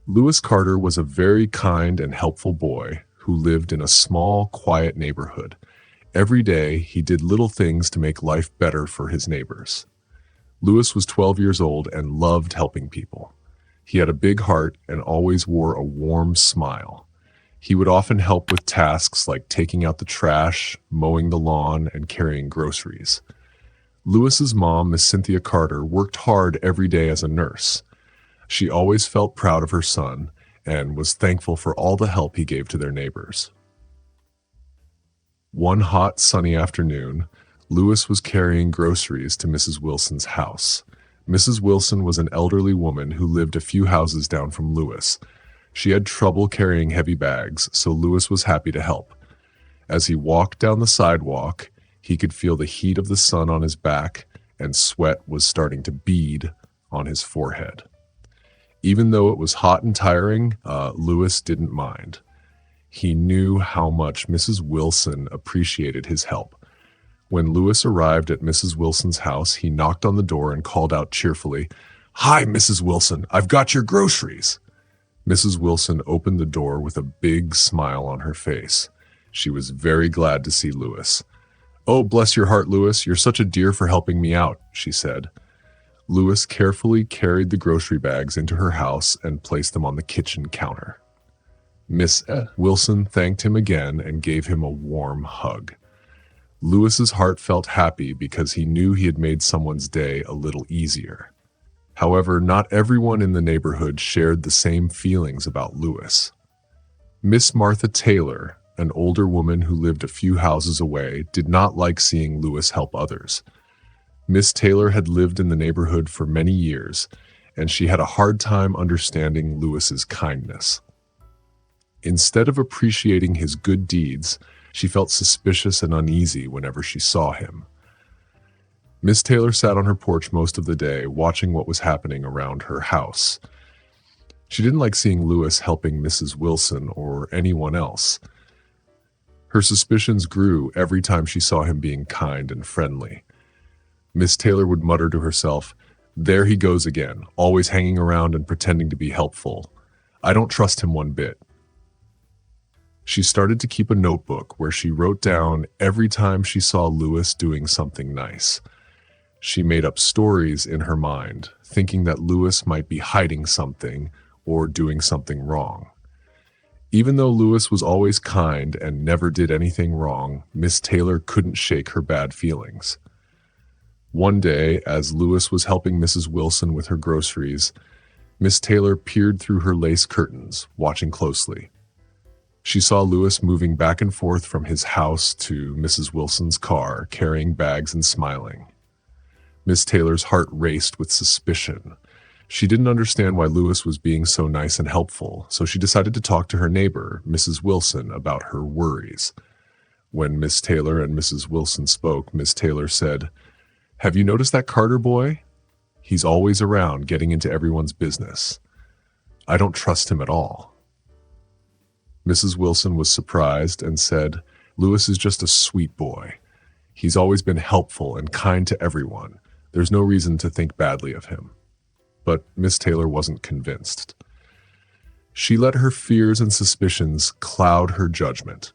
Lewis Carter was a very kind and helpful boy who lived in a small, quiet neighborhood. Every day, he did little things to make life better for his neighbors. Lewis was 12 years old and loved helping people. He had a big heart and always wore a warm smile. He would often help with tasks like taking out the trash, mowing the lawn, and carrying groceries. Lewis's mom, Miss Cynthia Carter, worked hard every day as a nurse. She always felt proud of her son and was thankful for all the help he gave to their neighbors. One hot, sunny afternoon, Lewis was carrying groceries to Mrs. Wilson's house. Mrs. Wilson was an elderly woman who lived a few houses down from Lewis. She had trouble carrying heavy bags, so Lewis was happy to help. As he walked down the sidewalk, he could feel the heat of the sun on his back, and sweat was starting to bead on his forehead. Even though it was hot and tiring, Lewis didn't mind. He knew how much Mrs. Wilson appreciated his help. When Lewis arrived at Mrs. Wilson's house, he knocked on the door and called out cheerfully, "Hi, Mrs. Wilson, I've got your groceries." Mrs. Wilson opened the door with a big smile on her face. She was very glad to see Lewis. "Oh, bless your heart, Lewis, you're such a dear for helping me out," she said. Lewis carefully carried the grocery bags into her house and placed them on the kitchen counter. Miss Wilson thanked him again and gave him a warm hug. Lewis's heart felt happy because he knew he had made someone's day a little easier. However, not everyone in the neighborhood shared the same feelings about Lewis. Miss Martha Taylor, an older woman who lived a few houses away, did not like seeing Lewis help others. Miss Taylor had lived in the neighborhood for many years, and she had a hard time understanding Lewis's kindness. Instead of appreciating his good deeds, she felt suspicious and uneasy whenever she saw him. Miss Taylor sat on her porch most of the day, watching what was happening around her house. She didn't like seeing Lewis helping Mrs. Wilson or anyone else. Her suspicions grew every time she saw him being kind and friendly. Miss Taylor would mutter to herself, "There he goes again, always hanging around and pretending to be helpful. I don't trust him one bit." She started to keep a notebook where she wrote down every time she saw Lewis doing something nice. She made up stories in her mind, thinking that Lewis might be hiding something or doing something wrong. Even though Lewis was always kind and never did anything wrong, Miss Taylor couldn't shake her bad feelings. One day, as Lewis was helping Mrs. Wilson with her groceries, Miss Taylor peered through her lace curtains, watching closely. She saw Lewis moving back and forth from his house to Mrs. Wilson's car, carrying bags and smiling. Miss Taylor's heart raced with suspicion. She didn't understand why Lewis was being so nice and helpful, so she decided to talk to her neighbor, Mrs. Wilson, about her worries. When Miss Taylor and Mrs. Wilson spoke, Miss Taylor said, "Have you noticed that Carter boy? He's always around, getting into everyone's business. I don't trust him at all." Mrs. Wilson was surprised and said, "Lewis is just a sweet boy. He's always been helpful and kind to everyone. There's no reason to think badly of him." But Miss Taylor wasn't convinced. She let her fears and suspicions cloud her judgment.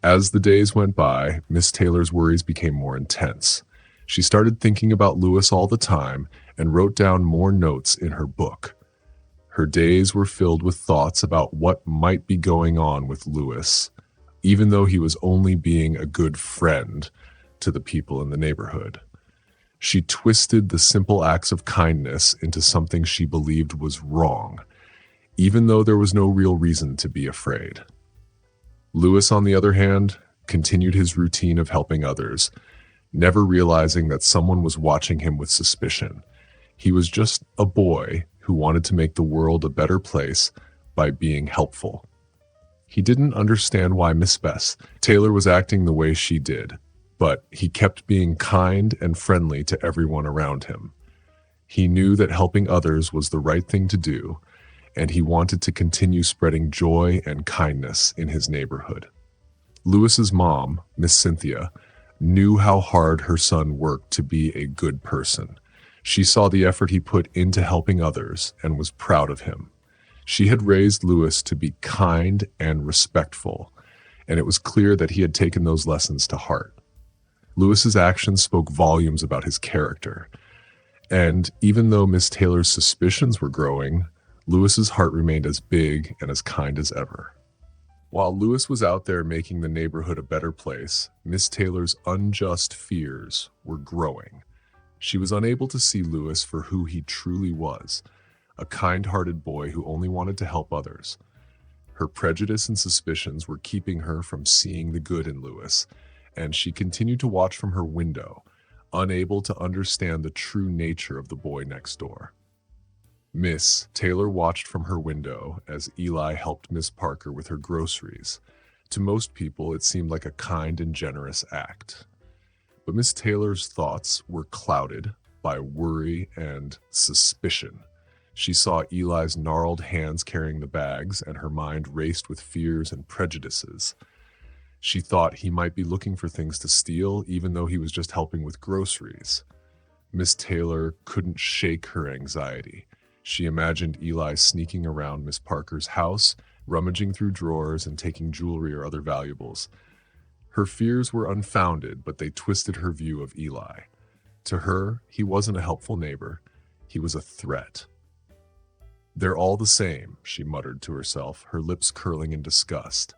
As the days went by, Miss Taylor's worries became more intense. She started thinking about Lewis all the time and wrote down more notes in her book. Her days were filled with thoughts about what might be going on with Lewis, even though he was only being a good friend to the people in the neighborhood. She twisted the simple acts of kindness into something she believed was wrong, even though there was no real reason to be afraid. Lewis, on the other hand, continued his routine of helping others, never realizing that someone was watching him with suspicion. He was just a boy who wanted to make the world a better place by being helpful. He didn't understand why Miss Bess Taylor was acting the way she did, but he kept being kind and friendly to everyone around him. He knew that helping others was the right thing to do, and he wanted to continue spreading joy and kindness in his neighborhood. Lewis's mom, Miss Cynthia, knew how hard her son worked to be a good person. She saw the effort he put into helping others and was proud of him. She had raised Lewis to be kind and respectful, and it was clear that he had taken those lessons to heart. Lewis's actions spoke volumes about his character, and even though Miss Taylor's suspicions were growing, Lewis's heart remained as big and as kind as ever. While Lewis was out there making the neighborhood a better place, Miss Taylor's unjust fears were growing. She was unable to see Lewis for who he truly was, a kind-hearted boy who only wanted to help others. Her prejudice and suspicions were keeping her from seeing the good in Lewis, and she continued to watch from her window, unable to understand the true nature of the boy next door. Miss Taylor watched from her window as Eli helped Miss Parker with her groceries. To most people, it seemed like a kind and generous act. But Miss Taylor's thoughts were clouded by worry and suspicion. She saw Eli's gnarled hands carrying the bags, and her mind raced with fears and prejudices. She thought he might be looking for things to steal, even though he was just helping with groceries. Miss Taylor couldn't shake her anxiety. She imagined Eli sneaking around Miss Parker's house, rummaging through drawers and taking jewelry or other valuables. Her fears were unfounded, but they twisted her view of Eli. To her, he wasn't a helpful neighbor. He was a threat. "They're all the same," she muttered to herself, her lips curling in disgust.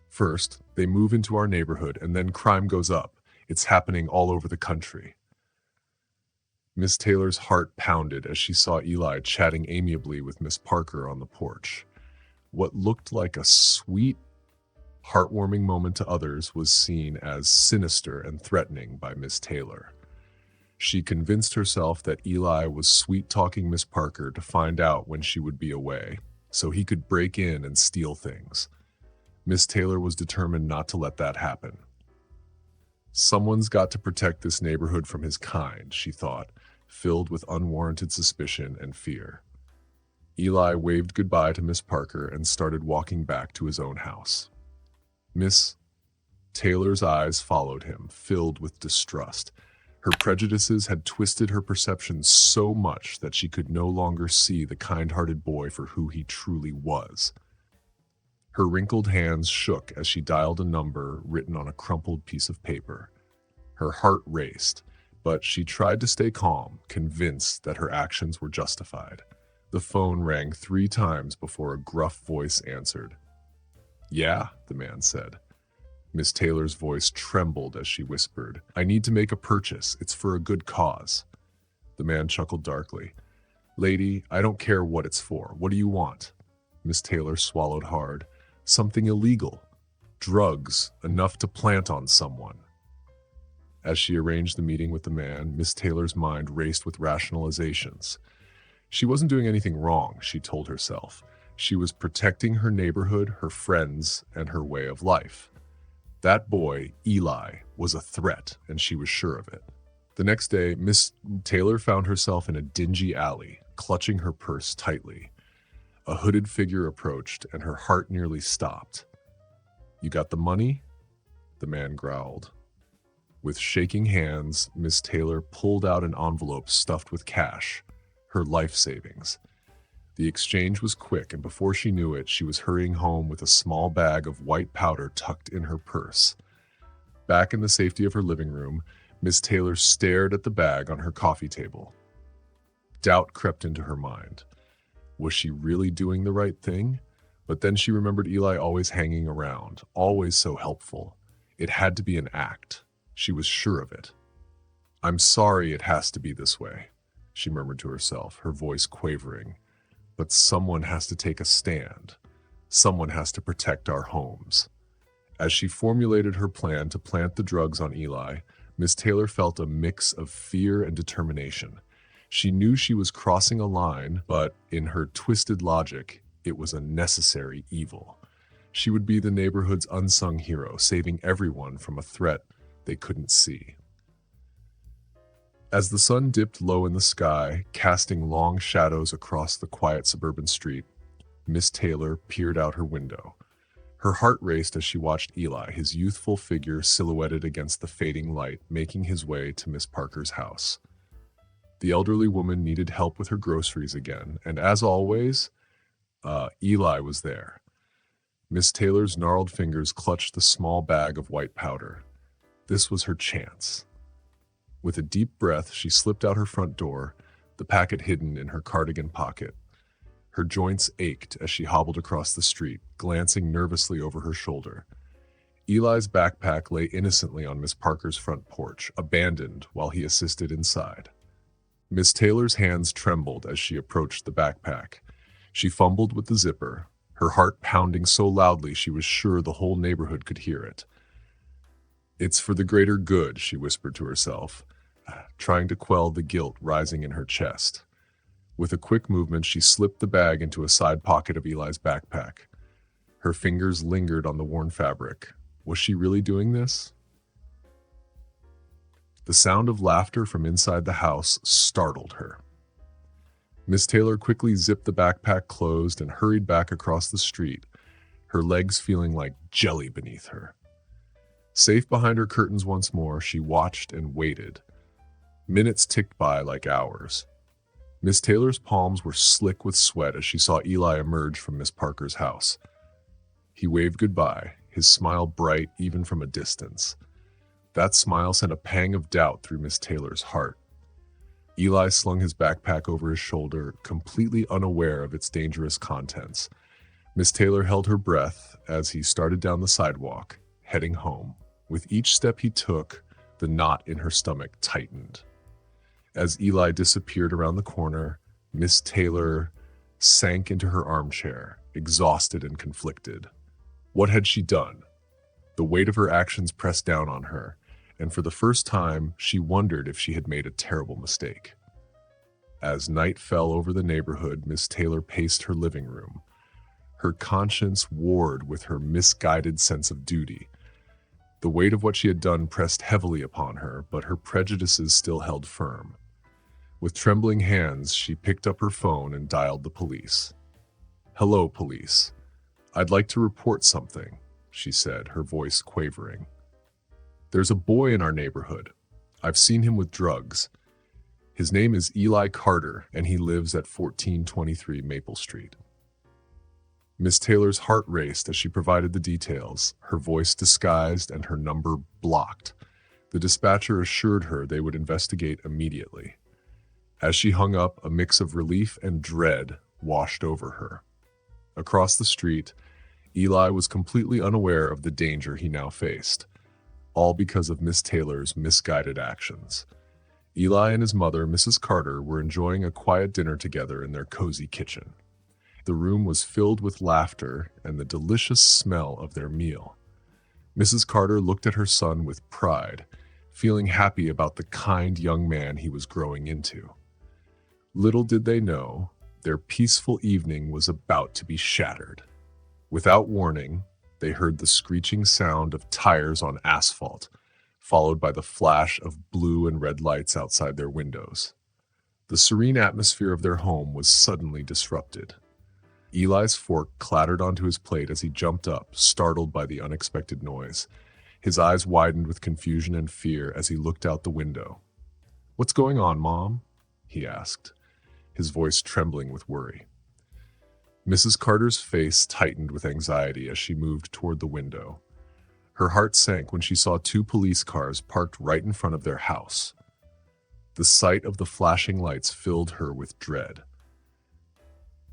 "First, they move into our neighborhood, and then crime goes up. It's happening all over the country." Miss Taylor's heart pounded as she saw Eli chatting amiably with Miss Parker on the porch. What looked like a sweet, heartwarming moment to others was seen as sinister and threatening by Miss Taylor. She convinced herself that Eli was sweet-talking Miss Parker to find out when she would be away, so he could break in and steal things. Miss Taylor was determined not to let that happen. "Someone's got to protect this neighborhood from his kind," she thought, filled with unwarranted suspicion and fear. Eli waved goodbye to Miss Parker and started walking back to his own house. Miss Taylor's eyes followed him, filled with distrust. Her prejudices had twisted her perception so much that she could no longer see the kind-hearted boy for who he truly was. Her wrinkled hands shook as she dialed a number written on a crumpled piece of paper. Her heart raced, but she tried to stay calm, convinced that her actions were justified. The phone rang 3 times before a gruff voice answered. "Yeah," the man said. Miss Taylor's voice trembled as she whispered, "I need to make a purchase. It's for a good cause." The man chuckled darkly. "Lady, I don't care what it's for. What do you want?" Miss Taylor swallowed hard. "Something illegal. Drugs, enough to plant on someone." As she arranged the meeting with the man, Miss Taylor's mind raced with rationalizations. She wasn't doing anything wrong, she told herself. She was protecting her neighborhood, her friends, and her way of life. That boy, Eli, was a threat, and she was sure of it. The next day, Miss Taylor found herself in a dingy alley, clutching her purse tightly. A hooded figure approached, and her heart nearly stopped. "You got the money?" the man growled. With shaking hands, Miss Taylor pulled out an envelope stuffed with cash, her life savings. The exchange was quick, and before she knew it, she was hurrying home with a small bag of white powder tucked in her purse. Back in the safety of her living room, Miss Taylor stared at the bag on her coffee table. Doubt crept into her mind. Was she really doing the right thing? But then she remembered Eli always hanging around, always so helpful. It had to be an act. She was sure of it. "I'm sorry it has to be this way," she murmured to herself, her voice quavering. "But someone has to take a stand. Someone has to protect our homes." As she formulated her plan to plant the drugs on Eli, Miss Taylor felt a mix of fear and determination. She knew she was crossing a line, but in her twisted logic, it was a necessary evil. She would be the neighborhood's unsung hero, saving everyone from a threat they couldn't see. As the sun dipped low in the sky, casting long shadows across the quiet suburban street, Miss Taylor peered out her window. Her heart raced as she watched Eli, his youthful figure silhouetted against the fading light, making his way to Miss Parker's house. The elderly woman needed help with her groceries again, and as always, Eli was there. Miss Taylor's gnarled fingers clutched the small bag of white powder. This was her chance. With a deep breath, she slipped out her front door, the packet hidden in her cardigan pocket. Her joints ached as she hobbled across the street, glancing nervously over her shoulder. Eli's backpack lay innocently on Miss Parker's front porch, abandoned while he assisted inside. Miss Taylor's hands trembled as she approached the backpack. She fumbled with the zipper, her heart pounding so loudly she was sure the whole neighborhood could hear it. "It's for the greater good," she whispered to herself, trying to quell the guilt rising in her chest. With a quick movement, she slipped the bag into a side pocket of Eli's backpack. Her fingers lingered on the worn fabric. Was she really doing this? The sound of laughter from inside the house startled her. Miss Taylor quickly zipped the backpack closed and hurried back across the street, her legs feeling like jelly beneath her. Safe behind her curtains once more, she watched and waited. Minutes ticked by like hours. Miss Taylor's palms were slick with sweat as she saw Eli emerge from Miss Parker's house. He waved goodbye, his smile bright even from a distance. That smile sent a pang of doubt through Miss Taylor's heart. Eli slung his backpack over his shoulder, completely unaware of its dangerous contents. Miss Taylor held her breath as he started down the sidewalk, heading home. With each step he took, the knot in her stomach tightened. As Eli disappeared around the corner, Miss Taylor sank into her armchair, exhausted and conflicted. What had she done? The weight of her actions pressed down on her, and for the first time, she wondered if she had made a terrible mistake. As night fell over the neighborhood, Miss Taylor paced her living room. Her conscience warred with her misguided sense of duty. The weight of what she had done pressed heavily upon her, but her prejudices still held firm. With trembling hands, she picked up her phone and dialed the police. "Hello, police. I'd like to report something," she said, her voice quavering. "There's a boy in our neighborhood. I've seen him with drugs. His name is Eli Carter, and he lives at 1423 Maple Street." Miss Taylor's heart raced as she provided the details, her voice disguised and her number blocked. The dispatcher assured her they would investigate immediately. As she hung up, a mix of relief and dread washed over her. Across the street, Eli was completely unaware of the danger he now faced, all because of Miss Taylor's misguided actions. Eli and his mother, Mrs. Carter, were enjoying a quiet dinner together in their cozy kitchen. The room was filled with laughter and the delicious smell of their meal. Mrs. Carter looked at her son with pride, feeling happy about the kind young man he was growing into. Little did they know, their peaceful evening was about to be shattered. Without warning, they heard the screeching sound of tires on asphalt, followed by the flash of blue and red lights outside their windows. The serene atmosphere of their home was suddenly disrupted. Eli's fork clattered onto his plate as he jumped up, startled by the unexpected noise. His eyes widened with confusion and fear as he looked out the window. "What's going on, Mom?" he asked, his voice trembling with worry. Mrs. Carter's face tightened with anxiety as she moved toward the window. Her heart sank when she saw two police cars parked right in front of their house. The sight of the flashing lights filled her with dread.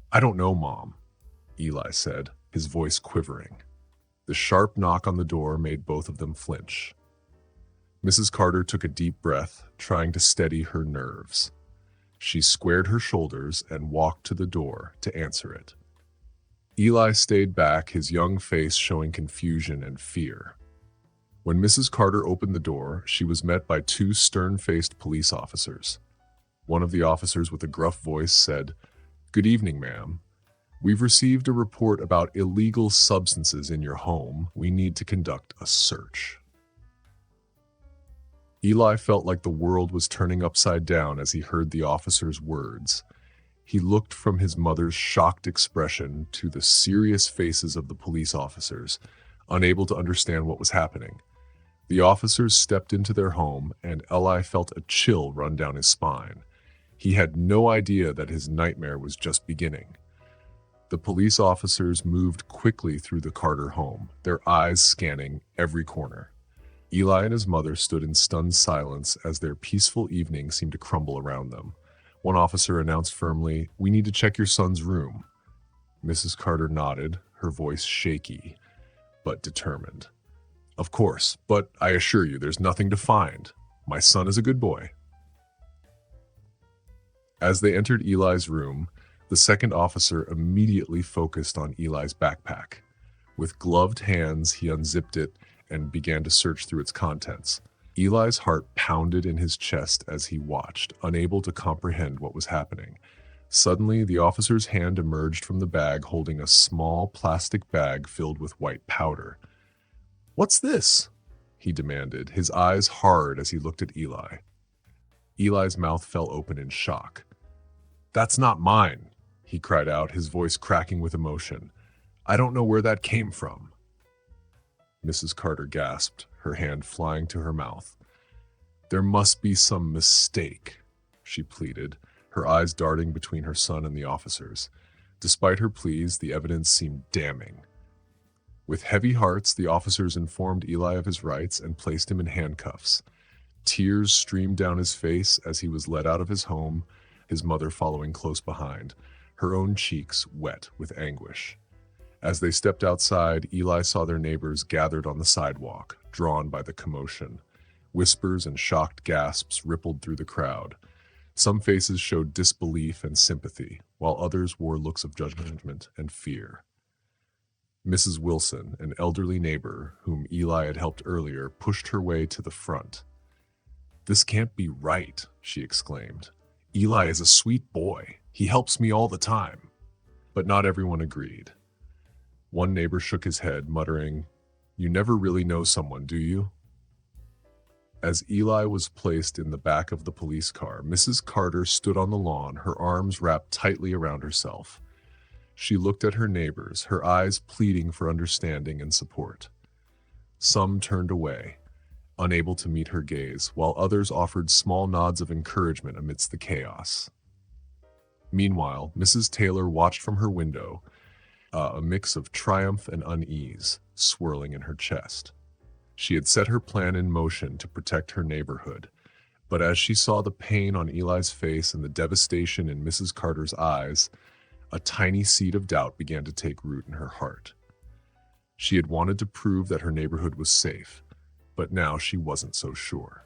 "I don't know, Mom," Eli said, his voice quivering. The sharp knock on the door made both of them flinch. Mrs. Carter took a deep breath, trying to steady her nerves. She squared her shoulders and walked to the door to answer it. Eli stayed back, his young face showing confusion and fear. When Mrs. Carter opened the door, she was met by two stern-faced police officers. One of the officers with a gruff voice said, "Good evening, ma'am. We've received a report about illegal substances in your home. We need to conduct a search." Eli felt like the world was turning upside down as he heard the officer's words. He looked from his mother's shocked expression to the serious faces of the police officers, unable to understand what was happening. The officers stepped into their home, and Eli felt a chill run down his spine. He had no idea that his nightmare was just beginning. The police officers moved quickly through the Carter home, their eyes scanning every corner. Eli and his mother stood in stunned silence as their peaceful evening seemed to crumble around them. One officer announced firmly, "We need to check your son's room." Mrs. Carter nodded, her voice shaky, but determined. "Of course, but I assure you there's nothing to find. My son is a good boy." As they entered Eli's room, the second officer immediately focused on Eli's backpack. With gloved hands, he unzipped it and began to search through its contents. Eli's heart pounded in his chest as he watched, unable to comprehend what was happening. Suddenly, the officer's hand emerged from the bag holding a small plastic bag filled with white powder. "What's this?" he demanded, his eyes hard as he looked at Eli. Eli's mouth fell open in shock. "That's not mine," he cried out, his voice cracking with emotion. "I don't know where that came from." Mrs. Carter gasped, her hand flying to her mouth. "There must be some mistake," she pleaded, her eyes darting between her son and the officers. Despite her pleas, the evidence seemed damning. With heavy hearts, the officers informed Eli of his rights and placed him in handcuffs. Tears streamed down his face as he was led out of his home, his mother following close behind, her own cheeks wet with anguish. As they stepped outside, Eli saw their neighbors gathered on the sidewalk, drawn by the commotion. Whispers and shocked gasps rippled through the crowd. Some faces showed disbelief and sympathy, while others wore looks of judgment and fear. Mrs. Wilson, an elderly neighbor whom Eli had helped earlier, pushed her way to the front. "This can't be right," she exclaimed. "Eli is a sweet boy. He helps me all the time." But not everyone agreed. One neighbor shook his head, muttering, "You never really know someone, do you?" As Eli was placed in the back of the police car, Mrs. Carter stood on the lawn, her arms wrapped tightly around herself. She looked at her neighbors, her eyes pleading for understanding and support. Some turned away, unable to meet her gaze, while others offered small nods of encouragement amidst the chaos. Meanwhile, Mrs. Taylor watched from her window, a mix of triumph and unease swirling in her chest. She had set her plan in motion to protect her neighborhood, but as she saw the pain on Eli's face and the devastation in Mrs. Carter's eyes, a tiny seed of doubt began to take root in her heart. She had wanted to prove that her neighborhood was safe, but now she wasn't so sure.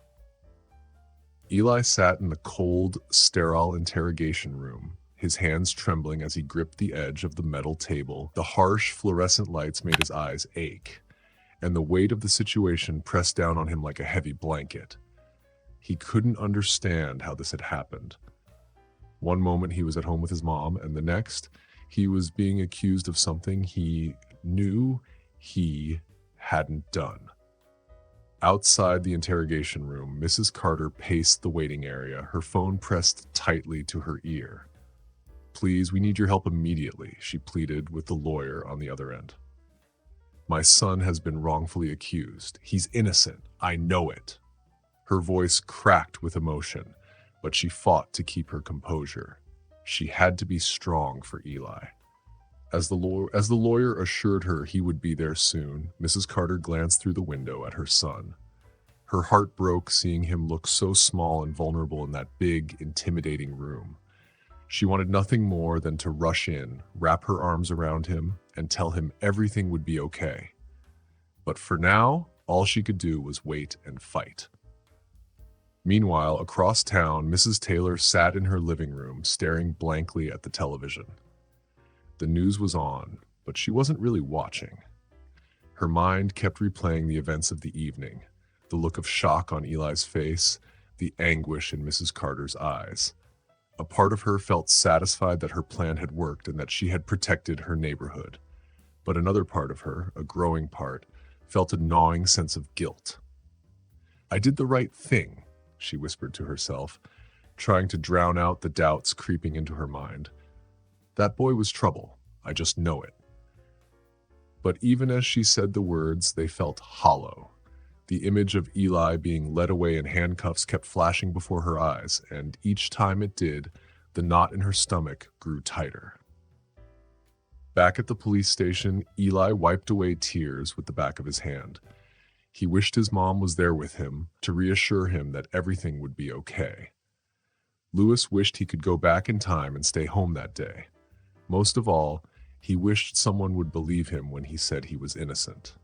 Eli sat in the cold, sterile interrogation room, his hands trembling as he gripped the edge of the metal table. The harsh, fluorescent lights made his eyes ache, and the weight of the situation pressed down on him like a heavy blanket. He couldn't understand how this had happened. One moment he was at home with his mom, and the next, he was being accused of something he knew he hadn't done. Outside the interrogation room, Mrs. Carter paced the waiting area, her phone pressed tightly to her ear. "Please, we need your help immediately," she pleaded with the lawyer on the other end. "My son has been wrongfully accused. He's innocent. I know it." Her voice cracked with emotion, but she fought to keep her composure. She had to be strong for Eli. As the lawyer assured her he would be there soon, Mrs. Carter glanced through the window at her son. Her heart broke seeing him look so small and vulnerable in that big, intimidating room. She wanted nothing more than to rush in, wrap her arms around him, and tell him everything would be okay. But for now, all she could do was wait and fight. Meanwhile, across town, Mrs. Taylor sat in her living room, staring blankly at the television. The news was on, but she wasn't really watching. Her mind kept replaying the events of the evening, the look of shock on Eli's face, the anguish in Mrs. Carter's eyes. A part of her felt satisfied that her plan had worked and that she had protected her neighborhood. But another part of her, a growing part, felt a gnawing sense of guilt. "I did the right thing," she whispered to herself, trying to drown out the doubts creeping into her mind. "That boy was trouble. I just know it." But even as she said the words, they felt hollow. The image of Eli being led away in handcuffs kept flashing before her eyes, and each time it did, the knot in her stomach grew tighter. Back at the police station, Eli wiped away tears with the back of his hand. He wished his mom was there with him to reassure him that everything would be okay. Lewis wished he could go back in time and stay home that day. Most of all, he wished someone would believe him when he said he was innocent.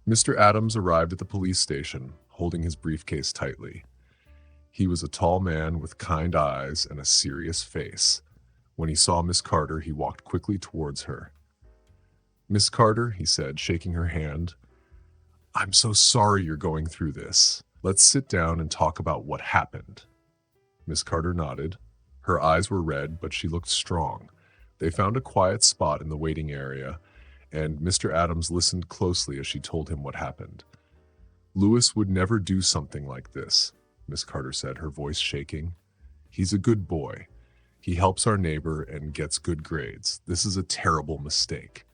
Mr. Adams arrived at the police station, holding his briefcase tightly. He was a tall man with kind eyes and a serious face. When he saw Miss Carter, he walked quickly towards her. "Miss Carter," he said, shaking her hand, "I'm so sorry you're going through this. Let's sit down and talk about what happened." Miss Carter nodded. Her eyes were red, but she looked strong. They found a quiet spot in the waiting area, and Mr. Adams listened closely as she told him what happened. "Lewis would never do something like this," Miss Carter said, her voice shaking. "He's a good boy. He helps our neighbor and gets good grades. This is a terrible mistake."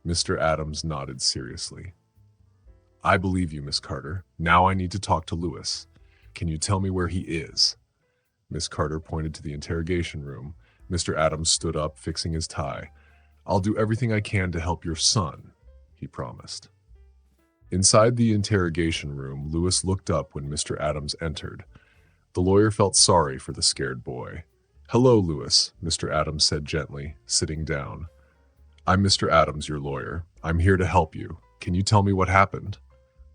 Mr. Adams nodded seriously. "I believe you, Miss Carter. Now I need to talk to Lewis. Can you tell me where he is?" Miss Carter pointed to the interrogation room. Mr. Adams stood up, fixing his tie. "I'll do everything I can to help your son," he promised. Inside the interrogation room, Lewis looked up when Mr. Adams entered. The lawyer felt sorry for the scared boy. "Hello, Lewis," Mr. Adams said gently, sitting down. "I'm Mr. Adams, your lawyer. I'm here to help you. Can you tell me what happened?"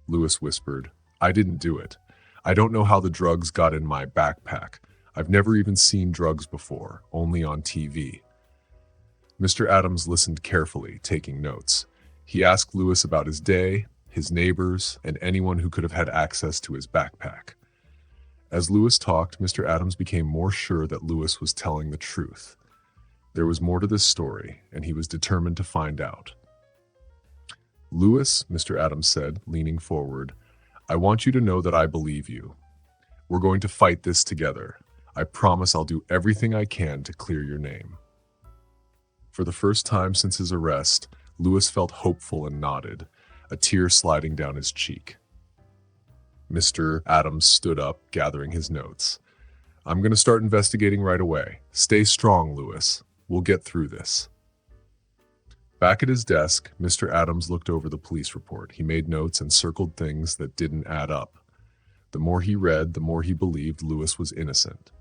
Lewis whispered, "I didn't do it. I don't know how the drugs got in my backpack. I've never even seen drugs before, only on TV." Mr. Adams listened carefully, taking notes. He asked Lewis about his day, his neighbors, and anyone who could have had access to his backpack. As Lewis talked, Mr. Adams became more sure that Lewis was telling the truth. There was more to this story, and he was determined to find out. "Lewis," Mr. Adams said, leaning forward, "I want you to know that I believe you. We're going to fight this together. I promise I'll do everything I can to clear your name." For the first time since his arrest, Lewis felt hopeful and nodded, a tear sliding down his cheek. Mr. Adams stood up, gathering his notes. "I'm going to start investigating right away. Stay strong, Lewis. We'll get through this." Back at his desk, Mr. Adams looked over the police report. He made notes and circled things that didn't add up. The more he read, the more he believed Lewis was innocent.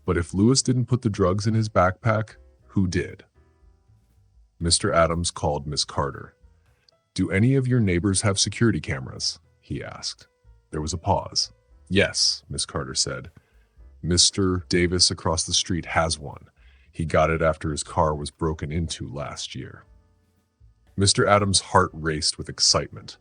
But if Lewis didn't put the drugs in his backpack, who did? Mr. Adams called Miss Carter. "Do any of your neighbors have security cameras?" he asked. There was a pause. "Yes," Miss Carter said. "Mr. Davis across the street has one. He got it after his car was broken into last year." Mr. Adams' heart raced with excitement.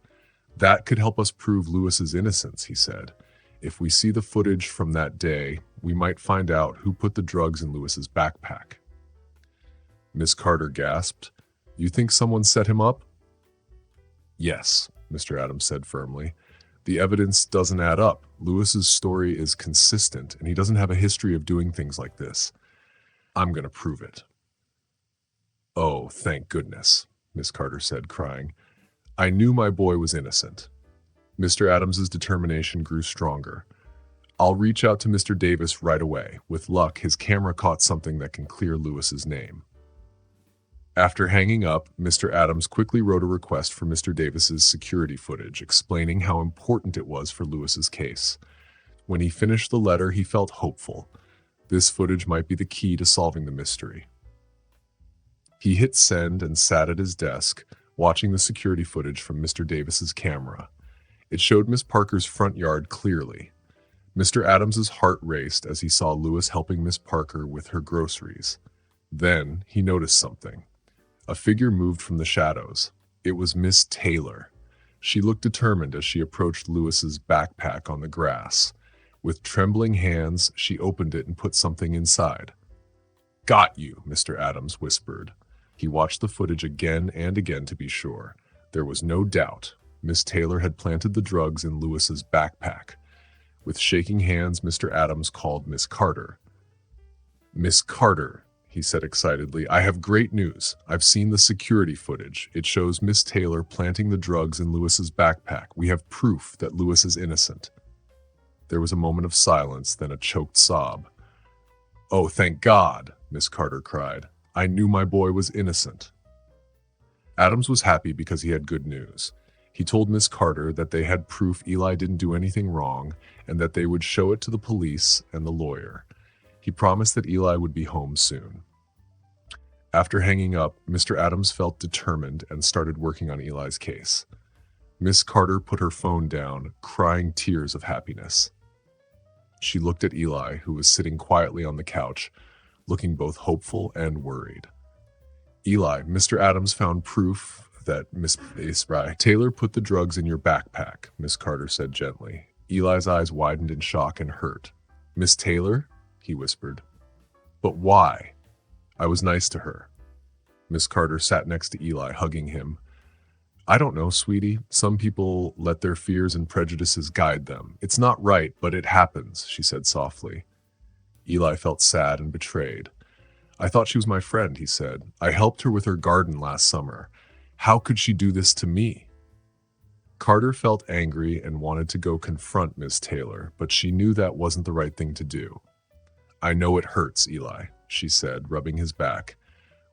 "That could help us prove Lewis's innocence," he said. "If we see the footage from that day, we might find out who put the drugs in Lewis's backpack." Miss Carter gasped. "You think someone set him up?" "Yes," Mr. Adams said firmly. "The evidence doesn't add up. Lewis's story is consistent, and he doesn't have a history of doing things like this. I'm going to prove it." "Oh, thank goodness," Miss Carter said, crying. "I knew my boy was innocent." Mr. Adams's determination grew stronger. "I'll reach out to Mr. Davis right away. With luck, his camera caught something that can clear Lewis's name." After hanging up, Mr. Adams quickly wrote a request for Mr. Davis's security footage, explaining how important it was for Lewis's case. When he finished the letter, he felt hopeful. This footage might be the key to solving the mystery. He hit send and sat at his desk, watching the security footage from Mr. Davis's camera. It showed Miss Parker's front yard clearly. Mr. Adams's heart raced as he saw Lewis helping Miss Parker with her groceries. Then he noticed something. A figure moved from the shadows. It was Miss Taylor. She looked determined as she approached Lewis's backpack on the grass. With trembling hands, she opened it and put something inside. "Got you," Mr. Adams whispered. He watched the footage again and again to be sure. There was no doubt. Miss Taylor had planted the drugs in Lewis's backpack. With shaking hands, Mr. Adams called Miss Carter. "Miss Carter," he said excitedly, "I have great news. I've seen the security footage. It shows Miss Taylor planting the drugs in Lewis's backpack. We have proof that Lewis is innocent." There was a moment of silence, then a choked sob. "Oh, thank God," Miss Carter cried. I knew my boy was innocent. Adams was happy because he had good news. He told Miss Carter that they had proof Eli didn't do anything wrong and that they would show it to the police and the lawyer. He promised that Eli would be home soon. After hanging up, Mr. Adams felt determined and started working on Eli's case. Miss Carter put her phone down, crying tears of happiness. She looked at Eli, who was sitting quietly on the couch, looking both hopeful and worried. Eli, Mr. Adams found proof that Miss Taylor put the drugs in your backpack, Miss Carter said gently. Eli's eyes widened in shock and hurt. Miss Taylor? He whispered. But why? I was nice to her. Miss Carter sat next to Eli, hugging him. I don't know, sweetie. Some people let their fears and prejudices guide them. It's not right, but it happens, she said softly. Eli felt sad and betrayed. I thought she was my friend, he said. I helped her with her garden last summer. How could she do this to me? Carter felt angry and wanted to go confront Miss Taylor, but she knew that wasn't the right thing to do. I know it hurts, Eli, she said, rubbing his back.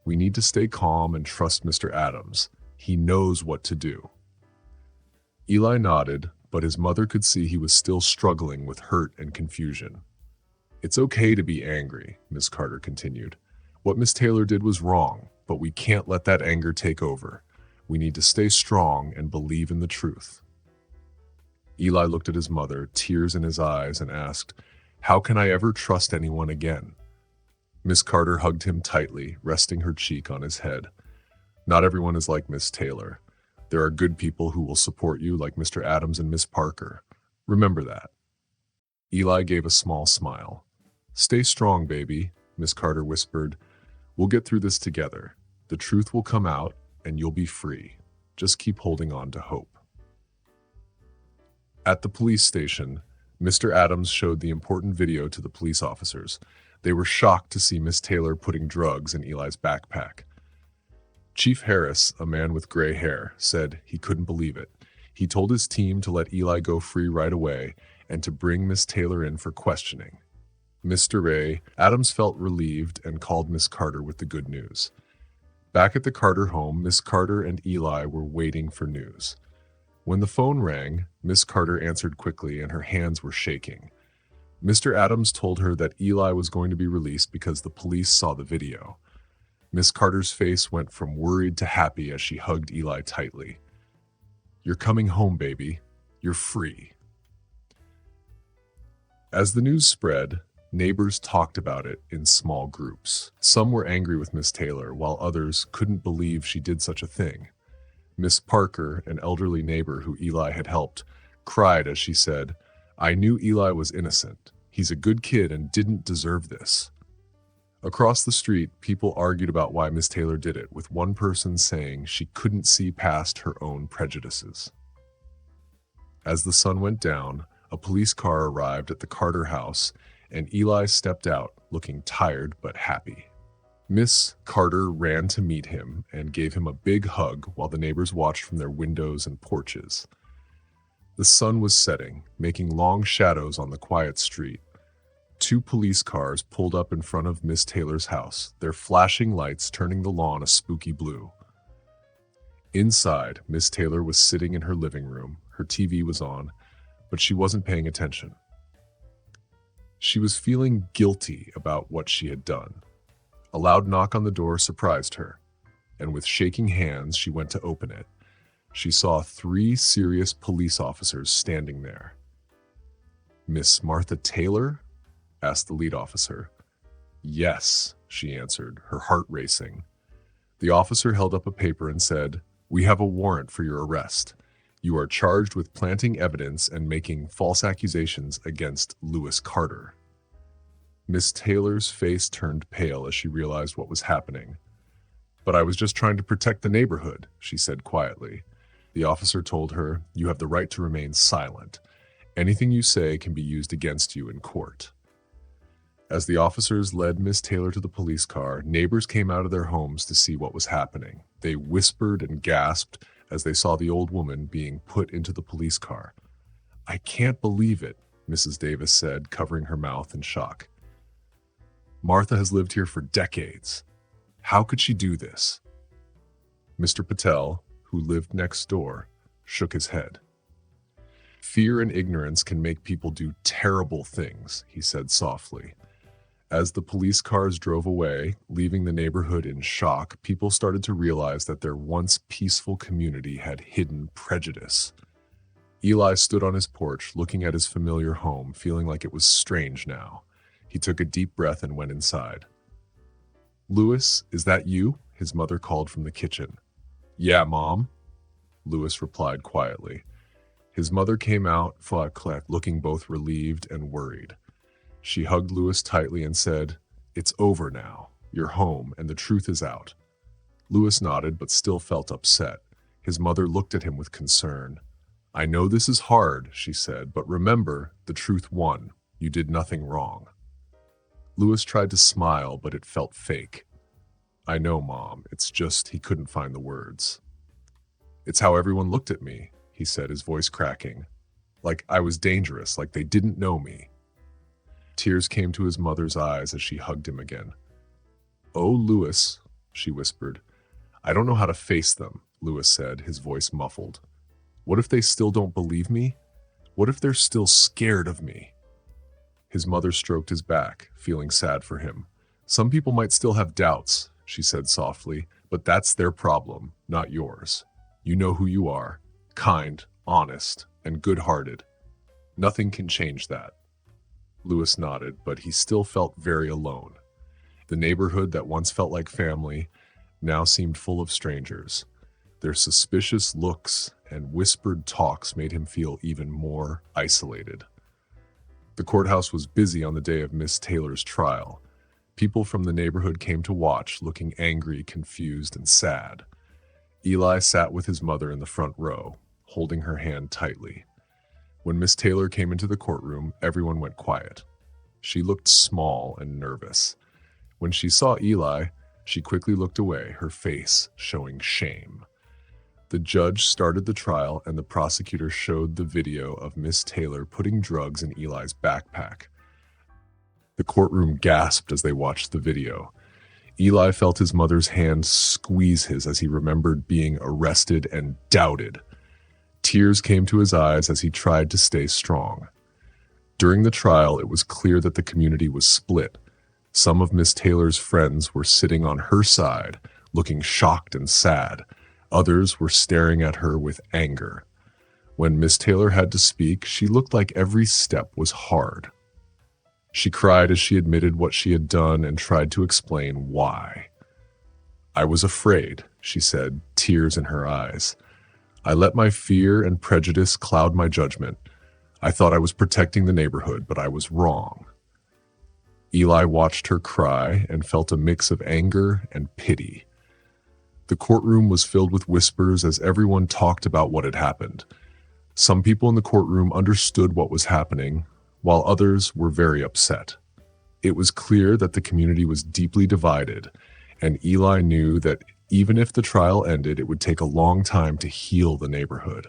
We need to stay calm and trust Mr. Adams. He knows what to do. Eli nodded, but his mother could see he was still struggling with hurt and confusion. It's okay to be angry, Miss Carter continued. What Miss Taylor did was wrong, but we can't let that anger take over. We need to stay strong and believe in the truth. Eli looked at his mother, tears in his eyes, and asked, How can I ever trust anyone again? Miss Carter hugged him tightly, resting her cheek on his head. Not everyone is like Miss Taylor. There are good people who will support you like Mr. Adams and Miss Parker. Remember that. Eli gave a small smile. Stay strong, baby, Miss Carter whispered. We'll get through this together. The truth will come out, and you'll be free. Just keep holding on to hope. At the police station, Mr. Adams showed the important video to the police officers. They were shocked to see Miss Taylor putting drugs in Eli's backpack. Chief Harris, a man with gray hair, said he couldn't believe it. He told his team to let Eli go free right away and to bring Miss Taylor in for questioning. Mr. Ray, Adams felt relieved and called Miss Carter with the good news. Back at the Carter home, Miss Carter and Eli were waiting for news. When the phone rang, Miss Carter answered quickly and her hands were shaking. Mr. Adams told her that Eli was going to be released because the police saw the video. Miss Carter's face went from worried to happy as she hugged Eli tightly. You're coming home, baby. You're free. As the news spread, neighbors talked about it in small groups. Some were angry with Miss Taylor, while others couldn't believe she did such a thing. Miss Parker, an elderly neighbor who Eli had helped, cried as she said, I knew Eli was innocent. He's a good kid and didn't deserve this. Across the street, people argued about why Miss Taylor did it, with one person saying she couldn't see past her own prejudices. As the sun went down, a police car arrived at the Carter house, and Eli stepped out, looking tired but happy. Miss Carter ran to meet him and gave him a big hug while the neighbors watched from their windows and porches. The sun was setting, making long shadows on the quiet street. 2 police cars pulled up in front of Miss Taylor's house, their flashing lights turning the lawn a spooky blue. Inside, Miss Taylor was sitting in her living room. Her TV was on, but she wasn't paying attention. She was feeling guilty about what she had done. A loud knock on the door surprised her, and with shaking hands, she went to open it. She saw 3 serious police officers standing there. Miss Martha Taylor? Asked the lead officer. Yes, she answered, her heart racing. The officer held up a paper and said, We have a warrant for your arrest. You are charged with planting evidence and making false accusations against Lewis Carter. Miss Taylor's face turned pale as she realized what was happening. But I was just trying to protect the neighborhood, she said quietly. The officer told her, You have the right to remain silent. Anything you say can be used against you in court. As the officers led Miss Taylor to the police car, neighbors came out of their homes to see what was happening. They whispered and gasped as they saw the old woman being put into the police car. I can't believe it, Mrs. Davis said, covering her mouth in shock. Martha has lived here for decades. How could she do this? Mr. Patel, who lived next door, shook his head. Fear and ignorance can make people do terrible things, he said softly. As the police cars drove away, leaving the neighborhood in shock, people started to realize that their once peaceful community had hidden prejudice. Eli stood on his porch, looking at his familiar home, feeling like it was strange now. He took a deep breath and went inside. "Louis, is that you?" his mother called from the kitchen. "Yeah, Mom," Louis replied quietly. His mother came out, looking both relieved and worried. She hugged Louis tightly and said, "It's over now. You're home, and the truth is out." Louis nodded, but still felt upset. His mother looked at him with concern. "I know this is hard," she said, "but remember, the truth won. You did nothing wrong." Louis tried to smile, but it felt fake. "I know, Mom. It's just he couldn't find the words." "It's how everyone looked at me," he said, his voice cracking. "Like I was dangerous, like they didn't know me." Tears came to his mother's eyes as she hugged him again. "Oh, Louis," she whispered. "I don't know how to face them," Louis said, his voice muffled. "What if they still don't believe me? What if they're still scared of me?" His mother stroked his back, feeling sad for him. "Some people might still have doubts," she said softly, "but that's their problem, not yours. You know who you are, kind, honest, and good-hearted. Nothing can change that." Louis nodded, but he still felt very alone. The neighborhood that once felt like family now seemed full of strangers. Their suspicious looks and whispered talks made him feel even more isolated. The courthouse was busy on the day of Miss Taylor's trial. People from the neighborhood came to watch, looking angry, confused, and sad. Eli sat with his mother in the front row, holding her hand tightly. When Miss Taylor came into the courtroom, everyone went quiet. She looked small and nervous. When she saw Eli, she quickly looked away, her face showing shame. The judge started the trial, and the prosecutor showed the video of Miss Taylor putting drugs in Eli's backpack. The courtroom gasped as they watched the video. Eli felt his mother's hand squeeze his as he remembered being arrested and doubted. Tears came to his eyes as he tried to stay strong. During the trial, it was clear that the community was split. Some of Miss Taylor's friends were sitting on her side, looking shocked and sad. Others were staring at her with anger. When Miss Taylor had to speak, she looked like every step was hard. She cried as she admitted what she had done and tried to explain why. "I was afraid," she said, tears in her eyes. "I let my fear and prejudice cloud my judgment. I thought I was protecting the neighborhood, but I was wrong." Eli watched her cry and felt a mix of anger and pity. The courtroom was filled with whispers as everyone talked about what had happened. Some people in the courtroom understood what was happening, while others were very upset. It was clear that the community was deeply divided, and Eli knew that even if the trial ended, it would take a long time to heal the neighborhood.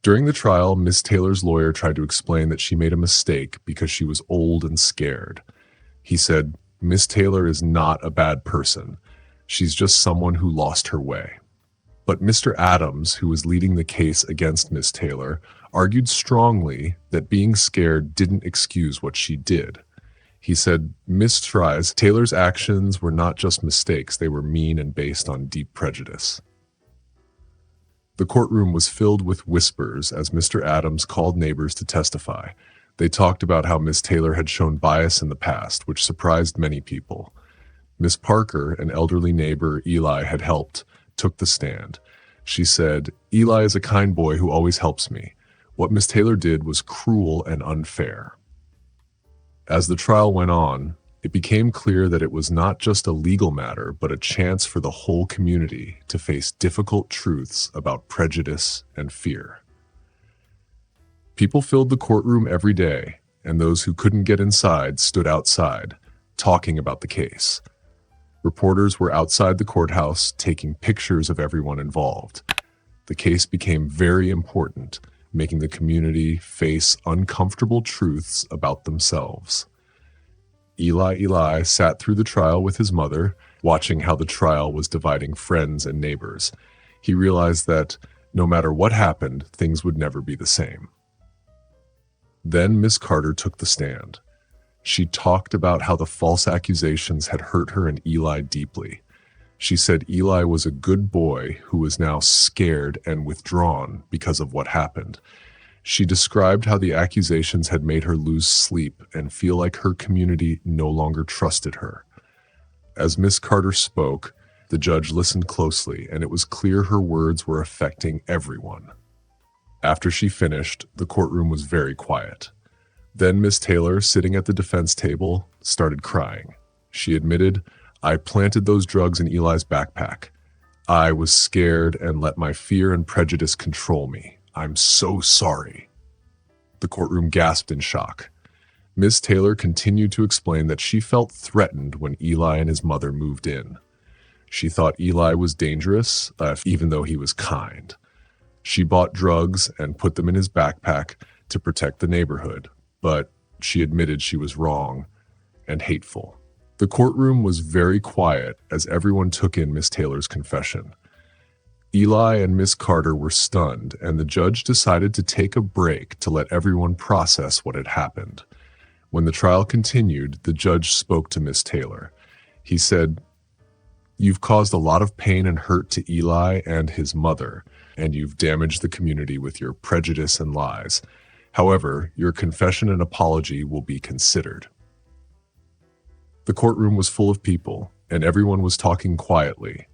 During the trial, Miss Taylor's lawyer tried to explain that she made a mistake because she was old and scared. He said, "Miss Taylor is not a bad person. She's just someone who lost her way." But Mr. Adams, who was leading the case against Miss Taylor, argued strongly that being scared didn't excuse what she did. He said, "Miss Taylor's actions were not just mistakes, they were mean and based on deep prejudice." The courtroom was filled with whispers as Mr. Adams called neighbors to testify. They talked about how Miss Taylor had shown bias in the past, which surprised many people. Miss Parker, an elderly neighbor Eli had helped, took the stand. She said, "Eli is a kind boy who always helps me. What Miss Taylor did was cruel and unfair." As the trial went on, it became clear that it was not just a legal matter, but a chance for the whole community to face difficult truths about prejudice and fear. People filled the courtroom every day, and those who couldn't get inside stood outside, talking about the case. Reporters were outside the courthouse taking pictures of everyone involved. The case became very important, making the community face uncomfortable truths about themselves. Eli sat through the trial with his mother, watching how the trial was dividing friends and neighbors. He realized that no matter what happened, things would never be the same. Then Miss Carter took the stand. She talked about how the false accusations had hurt her and Eli deeply. She said Eli was a good boy who was now scared and withdrawn because of what happened. She described how the accusations had made her lose sleep and feel like her community no longer trusted her. As Miss Carter spoke, the judge listened closely, and it was clear her words were affecting everyone. After she finished, the courtroom was very quiet. Then Miss Taylor, sitting at the defense table, started crying. She admitted, "I planted those drugs in Eli's backpack. I was scared and let my fear and prejudice control me. I'm so sorry." The courtroom gasped in shock. Miss Taylor continued to explain that she felt threatened when Eli and his mother moved in. She thought Eli was dangerous, even though he was kind. She bought drugs and put them in his backpack to protect the neighborhood, but she admitted she was wrong and hateful. The courtroom was very quiet as everyone took in Miss Taylor's confession. Eli and Miss Carter were stunned, and the judge decided to take a break to let everyone process what had happened. When the trial continued, the judge spoke to Miss Taylor. He said, "You've caused a lot of pain and hurt to Eli and his mother, and you've damaged the community with your prejudice and lies. However, your confession and apology will be considered." The courtroom was full of people, and everyone was talking quietly.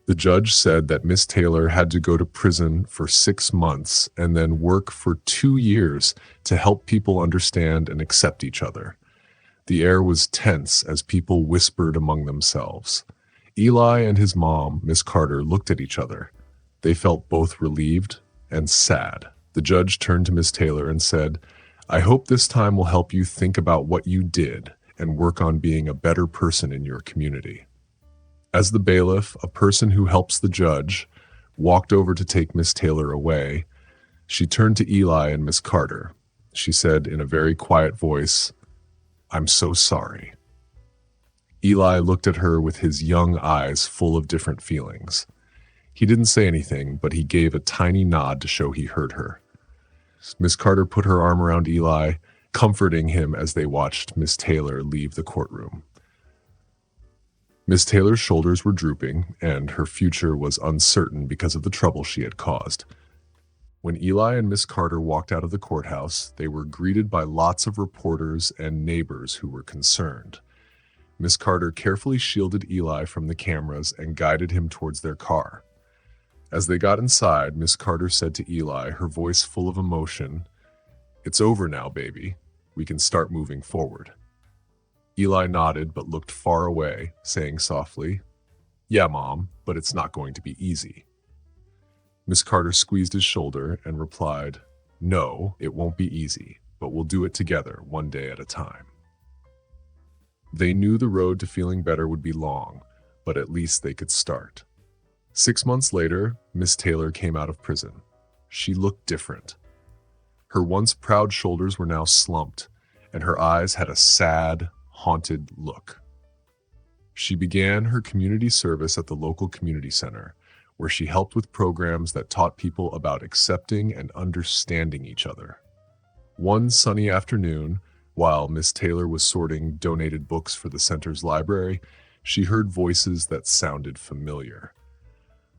The judge said that Miss Taylor had to go to prison for 6 months and then work for 2 years to help people understand and accept each other. The air was tense as people whispered among themselves. Eli and his mom, Miss Carter, looked at each other. They felt both relieved and sad. The judge turned to Miss Taylor and said, "I hope this time will help you think about what you did and work on being a better person in your community." As the bailiff, a person who helps the judge, walked over to take Miss Taylor away, she turned to Eli and Miss Carter. She said in a very quiet voice, "I'm so sorry." Eli looked at her with his young eyes full of different feelings. He didn't say anything, but he gave a tiny nod to show he heard her. Miss Carter put her arm around Eli, comforting him as they watched Miss Taylor leave the courtroom. Miss Taylor's shoulders were drooping, and her future was uncertain because of the trouble she had caused. When Eli and Miss Carter walked out of the courthouse, they were greeted by lots of reporters and neighbors who were concerned. Miss Carter carefully shielded Eli from the cameras and guided him towards their car. As they got inside, Miss Carter said to Eli, her voice full of emotion, "It's over now, baby. We can start moving forward." Eli nodded but looked far away, saying softly, "Yeah, Mom, but it's not going to be easy." Miss Carter squeezed his shoulder and replied, "No, it won't be easy, but we'll do it together, one day at a time." They knew the road to feeling better would be long, but at least they could start. 6 months later, Miss Taylor came out of prison. She looked different. Her once proud shoulders were now slumped, and her eyes had a sad, haunted look. She began her community service at the local community center, where she helped with programs that taught people about accepting and understanding each other. One sunny afternoon, while Miss Taylor was sorting donated books for the center's library, she heard voices that sounded familiar.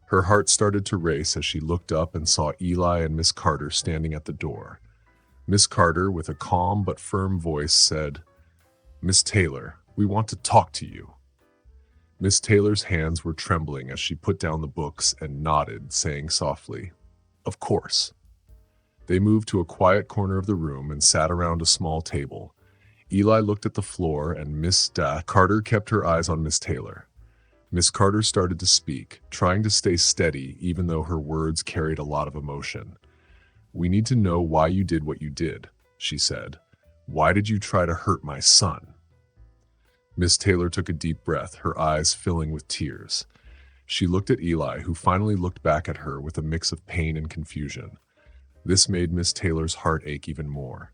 Her heart started to race as she looked up and saw Eli and Miss Carter standing at the door. Miss Carter, with a calm but firm voice, said, "Miss Taylor, we want to talk to you." Miss Taylor's hands were trembling as she put down the books and nodded, saying softly, "Of course." They moved to a quiet corner of the room and sat around a small table. Eli looked at the floor, and Miss Carter kept her eyes on Miss Taylor. Miss Carter started to speak, trying to stay steady even though her words carried a lot of emotion. "We need to know why you did what you did," she said. "Why did you try to hurt my son?" Miss Taylor took a deep breath, her eyes filling with tears. She looked at Eli, who finally looked back at her with a mix of pain and confusion. This made Miss Taylor's heart ache even more.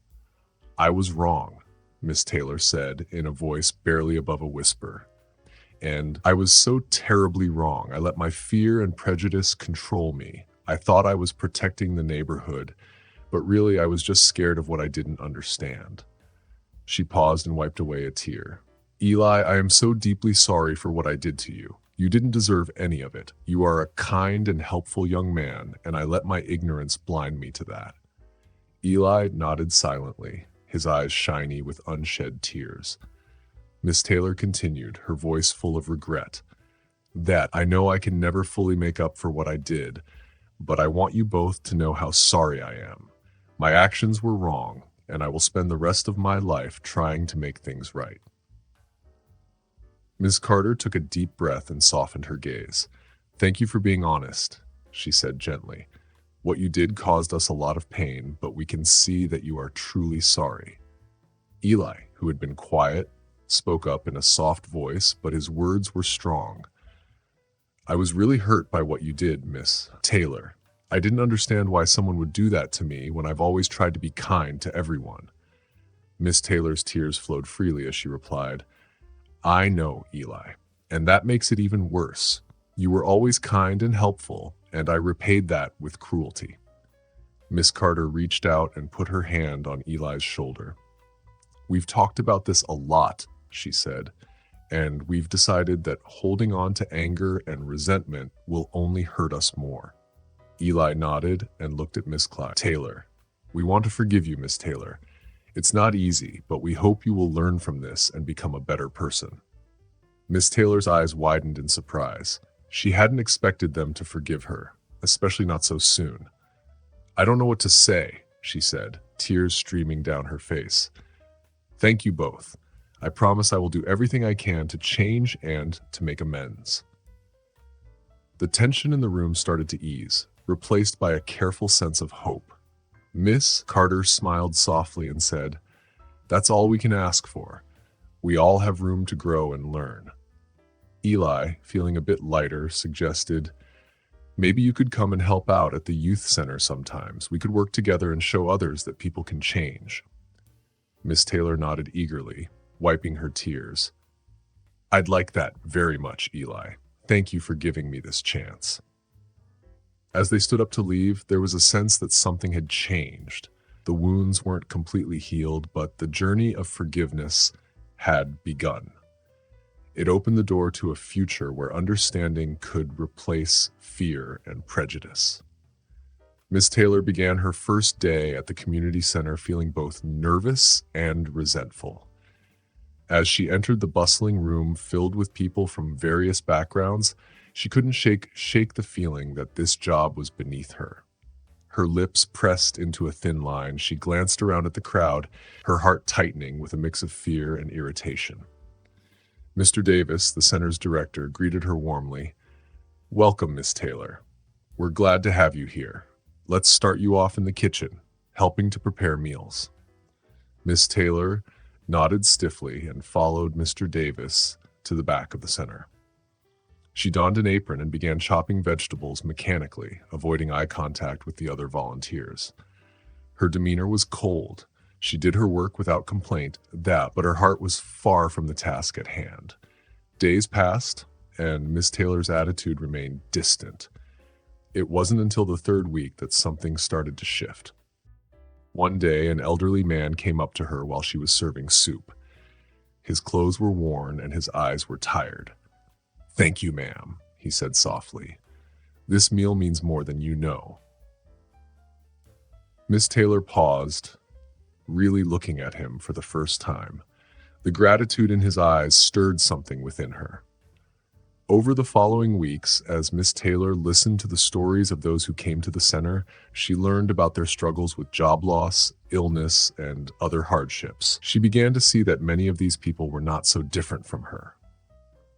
"I was wrong," Miss Taylor said in a voice barely above a whisper. and I was so terribly wrong. I let my fear and prejudice control me. I thought I was protecting the neighborhood, but really I was just scared of what I didn't understand." She paused and wiped away a tear. "Eli, I am so deeply sorry for what I did to you. You didn't deserve any of it. You are a kind and helpful young man, and I let my ignorance blind me to that." Eli nodded silently, his eyes shiny with unshed tears. Miss Taylor continued, her voice full of regret. "That I know I can never fully make up for what I did, but I want you both to know how sorry I am. My actions were wrong, and I will spend the rest of my life trying to make things right." Ms. Carter took a deep breath and softened her gaze. "Thank you for being honest," she said gently. "What you did caused us a lot of pain, but we can see that you are truly sorry." Eli, who had been quiet, spoke up in a soft voice, but his words were strong. "I was really hurt by what you did, Miss Taylor. I didn't understand why someone would do that to me when I've always tried to be kind to everyone." Miss Taylor's tears flowed freely as she replied, "I know, Eli, and that makes it even worse. You were always kind and helpful, and I repaid that with cruelty." Miss Carter reached out and put her hand on Eli's shoulder. "We've talked about this a lot," she said, "and we've decided that holding on to anger and resentment will only hurt us more." Eli nodded and looked at Miss Taylor. "We want to forgive you, Miss Taylor. It's not easy, but we hope you will learn from this and become a better person." Miss Taylor's eyes widened in surprise. She hadn't expected them to forgive her, especially not so soon. "I don't know what to say," she said, tears streaming down her face. "Thank you both. I promise I will do everything I can to change and to make amends." The tension in the room started to ease, replaced by a careful sense of hope. Miss Carter smiled softly and said, "That's all we can ask for. We all have room to grow and learn." Eli, feeling a bit lighter, suggested, "Maybe you could come and help out at the youth center sometimes. We could work together and show others that people can change." Miss Taylor nodded eagerly, wiping her tears. "I'd like that very much, Eli. Thank you for giving me this chance." As they stood up to leave, there was a sense that something had changed. The wounds weren't completely healed, but the journey of forgiveness had begun. It opened the door to a future where understanding could replace fear and prejudice. Miss Taylor began her first day at the community center feeling both nervous and resentful. As she entered the bustling room filled with people from various backgrounds, she couldn't shake the feeling that this job was beneath her. Her lips pressed into a thin line, she glanced around at the crowd, her heart tightening with a mix of fear and irritation. Mr. Davis, the center's director, greeted her warmly. "Welcome, Miss Taylor. We're glad to have you here. Let's start you off in the kitchen, helping to prepare meals." Miss Taylor nodded stiffly and followed Mr. Davis to the back of the center. She donned an apron and began chopping vegetables mechanically, avoiding eye contact with the other volunteers. Her demeanor was cold. She did her work without complaint, but her heart was far from the task at hand. Days passed, and Miss Taylor's attitude remained distant. It wasn't until the third week that something started to shift. One day, an elderly man came up to her while she was serving soup. His clothes were worn and his eyes were tired. "Thank you, ma'am," he said softly. "This meal means more than you know." Miss Taylor paused, really looking at him for the first time. The gratitude in his eyes stirred something within her. Over the following weeks, as Miss Taylor listened to the stories of those who came to the center, she learned about their struggles with job loss, illness, and other hardships. She began to see that many of these people were not so different from her.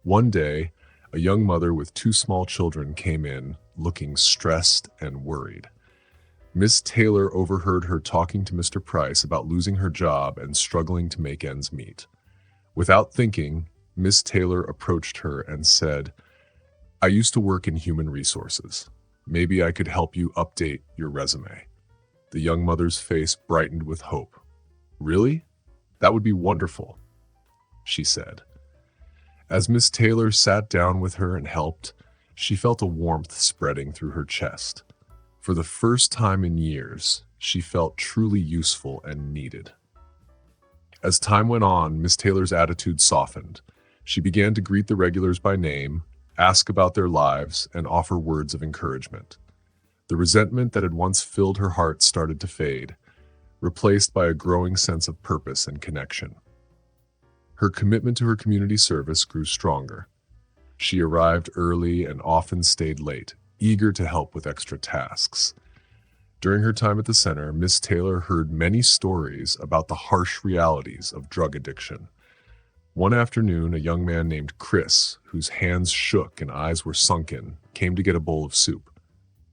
One day, a young mother with 2 small children came in, looking stressed and worried. Miss Taylor overheard her talking to Mr. Price about losing her job and struggling to make ends meet. Without thinking, Miss Taylor approached her and said, "I used to work in human resources. Maybe I could help you update your resume." The young mother's face brightened with hope. "Really? That would be wonderful," she said. As Miss Taylor sat down with her and helped, she felt a warmth spreading through her chest. For the first time in years, she felt truly useful and needed. As time went on, Miss Taylor's attitude softened. She began to greet the regulars by name, ask about their lives, and offer words of encouragement. The resentment that had once filled her heart started to fade, replaced by a growing sense of purpose and connection. Her commitment to her community service grew stronger. She arrived early and often stayed late, eager to help with extra tasks. During her time at the center, Miss Taylor heard many stories about the harsh realities of drug addiction. One afternoon, a young man named Chris, whose hands shook and eyes were sunken, came to get a bowl of soup.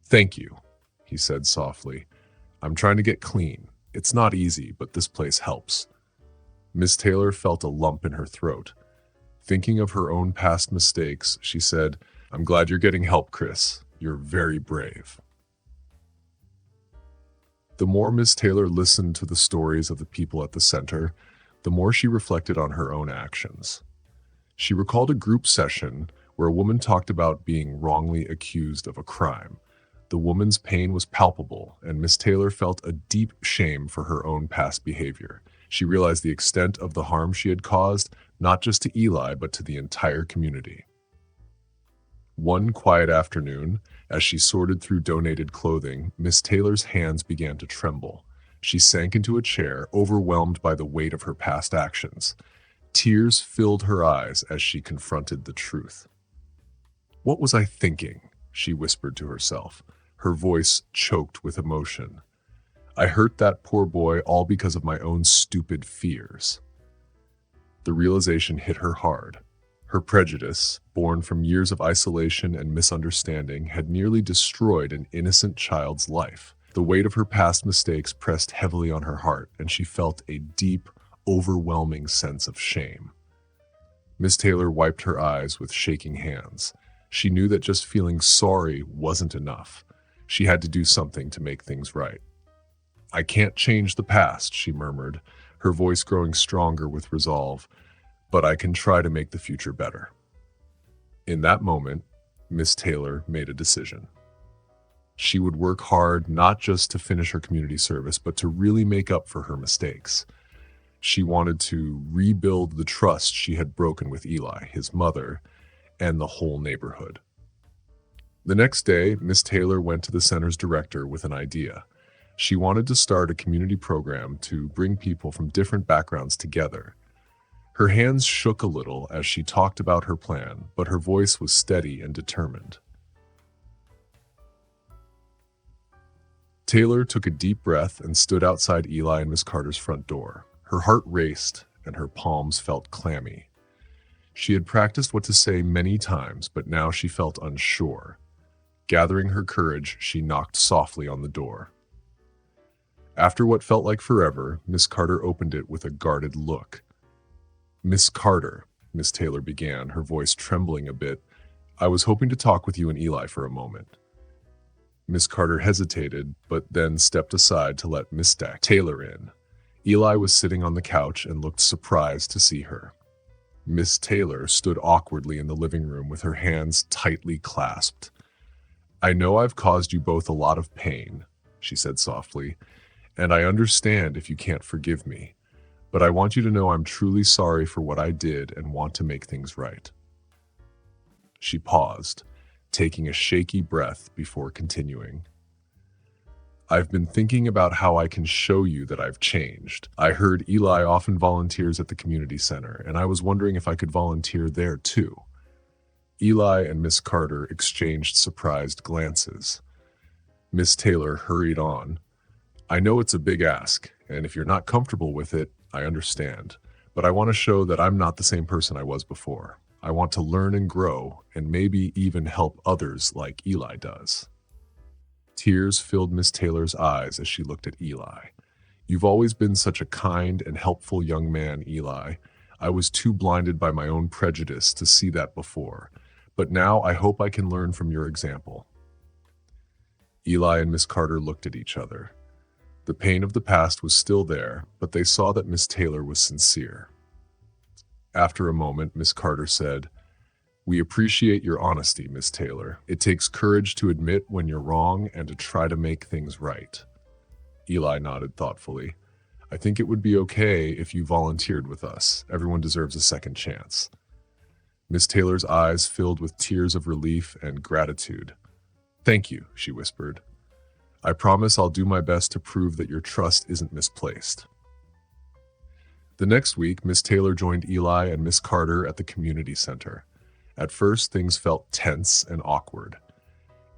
"Thank you," he said softly. "I'm trying to get clean. It's not easy, but this place helps." Miss Taylor felt a lump in her throat. Thinking of her own past mistakes, she said, "I'm glad you're getting help, Chris. You're very brave." The more Miss Taylor listened to the stories of the people at the center, the more she reflected on her own actions. She recalled a group session where a woman talked about being wrongly accused of a crime. The woman's pain was palpable, and Miss Taylor felt a deep shame for her own past behavior. She realized the extent of the harm she had caused, not just to Eli, but to the entire community. One quiet afternoon, as she sorted through donated clothing, Miss Taylor's hands began to tremble. She sank into a chair, overwhelmed by the weight of her past actions. Tears filled her eyes as she confronted the truth. "What was I thinking?" she whispered to herself, her voice choked with emotion. "I hurt that poor boy all because of my own stupid fears." The realization hit her hard. Her prejudice, born from years of isolation and misunderstanding, had nearly destroyed an innocent child's life. The weight of her past mistakes pressed heavily on her heart, and she felt a deep, overwhelming sense of shame. Miss Taylor wiped her eyes with shaking hands. She knew that just feeling sorry wasn't enough. She had to do something to make things right. "I can't change the past," she murmured, her voice growing stronger with resolve, "but I can try to make the future better." In that moment, Miss Taylor made a decision. She would work hard not just to finish her community service, but to really make up for her mistakes. She wanted to rebuild the trust she had broken with Eli, his mother, and the whole neighborhood. The next day, Miss Taylor went to the center's director with an idea. She wanted to start a community program to bring people from different backgrounds together. Her hands shook a little as she talked about her plan, but her voice was steady and determined. Taylor took a deep breath and stood outside Eli and Miss Carter's front door. Her heart raced and her palms felt clammy. She had practiced what to say many times, but now she felt unsure. Gathering her courage, she knocked softly on the door. After what felt like forever, Miss Carter opened it with a guarded look. "Miss Carter," Miss Taylor began, her voice trembling a bit, "I was hoping to talk with you and Eli for a moment." Miss Carter hesitated, but then stepped aside to let Miss Taylor in. Eli was sitting on the couch and looked surprised to see her. Miss Taylor stood awkwardly in the living room with her hands tightly clasped. "I know I've caused you both a lot of pain," she said softly, "and I understand if you can't forgive me, but I want you to know I'm truly sorry for what I did and want to make things right." She paused, taking a shaky breath before continuing. "I've been thinking about how I can show you that I've changed. I heard Eli often volunteers at the community center, and I was wondering if I could volunteer there too." Eli and Miss Carter exchanged surprised glances. Miss Taylor hurried on. "I know it's a big ask, and if you're not comfortable with it, I understand. But I want to show that I'm not the same person I was before. I want to learn and grow, and maybe even help others like Eli does." Tears filled Miss Taylor's eyes as she looked at Eli. "You've always been such a kind and helpful young man, Eli. I was too blinded by my own prejudice to see that before. But now I hope I can learn from your example." Eli and Miss Carter looked at each other. The pain of the past was still there, but they saw that Miss Taylor was sincere. After a moment, Miss Carter said, "We appreciate your honesty, Miss Taylor. It takes courage to admit when you're wrong and to try to make things right." Eli nodded thoughtfully. "I think it would be okay if you volunteered with us. Everyone deserves a second chance." Miss Taylor's eyes filled with tears of relief and gratitude. "Thank you," she whispered. "I promise I'll do my best to prove that your trust isn't misplaced." The next week, Miss Taylor joined Eli and Miss Carter at the community center. At first, things felt tense and awkward.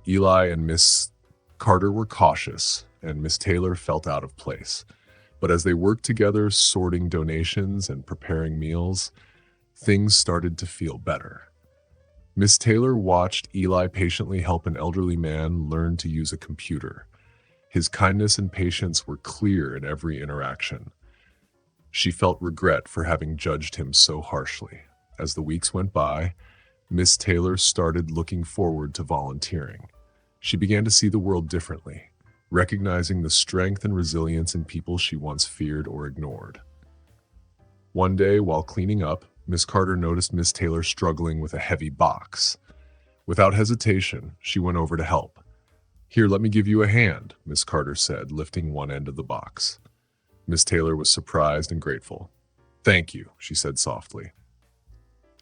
Eli and Miss Carter were cautious, and Miss Taylor felt out of place. But as they worked together, sorting donations and preparing meals, things started to feel better. Miss Taylor watched Eli patiently help an elderly man learn to use a computer. His kindness and patience were clear in every interaction. She felt regret for having judged him so harshly. As the weeks went by, Miss Taylor started looking forward to volunteering. She began to see the world differently, recognizing the strength and resilience in people she once feared or ignored. One day, while cleaning up, Miss Carter noticed Miss Taylor struggling with a heavy box. Without hesitation, she went over to help. "Here, let me give you a hand," Miss Carter said, lifting one end of the box. Miss Taylor was surprised and grateful. "Thank you," she said softly.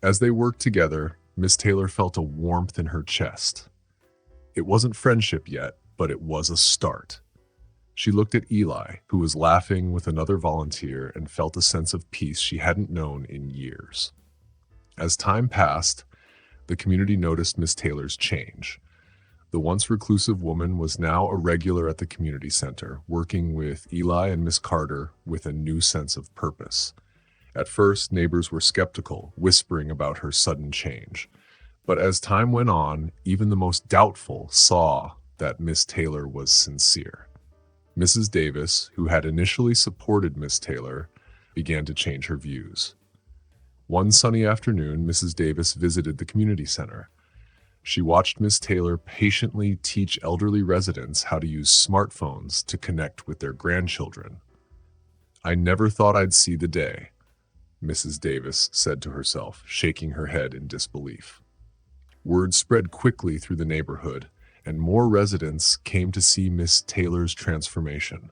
As they worked together, Miss Taylor felt a warmth in her chest. It wasn't friendship yet, but it was a start. She looked at Eli, who was laughing with another volunteer, and felt a sense of peace she hadn't known in years. As time passed, the community noticed Miss Taylor's change. The once reclusive woman was now a regular at the community center, working with Eli and Miss Carter with a new sense of purpose. At first, neighbors were skeptical, whispering about her sudden change. But as time went on, even the most doubtful saw that Miss Taylor was sincere. Mrs. Davis, who had initially supported Miss Taylor, began to change her views. One sunny afternoon, Mrs. Davis visited the community center. She watched Miss Taylor patiently teach elderly residents how to use smartphones to connect with their grandchildren. "I never thought I'd see the day," Mrs. Davis said to herself, shaking her head in disbelief. Word spread quickly through the neighborhood, and more residents came to see Miss Taylor's transformation.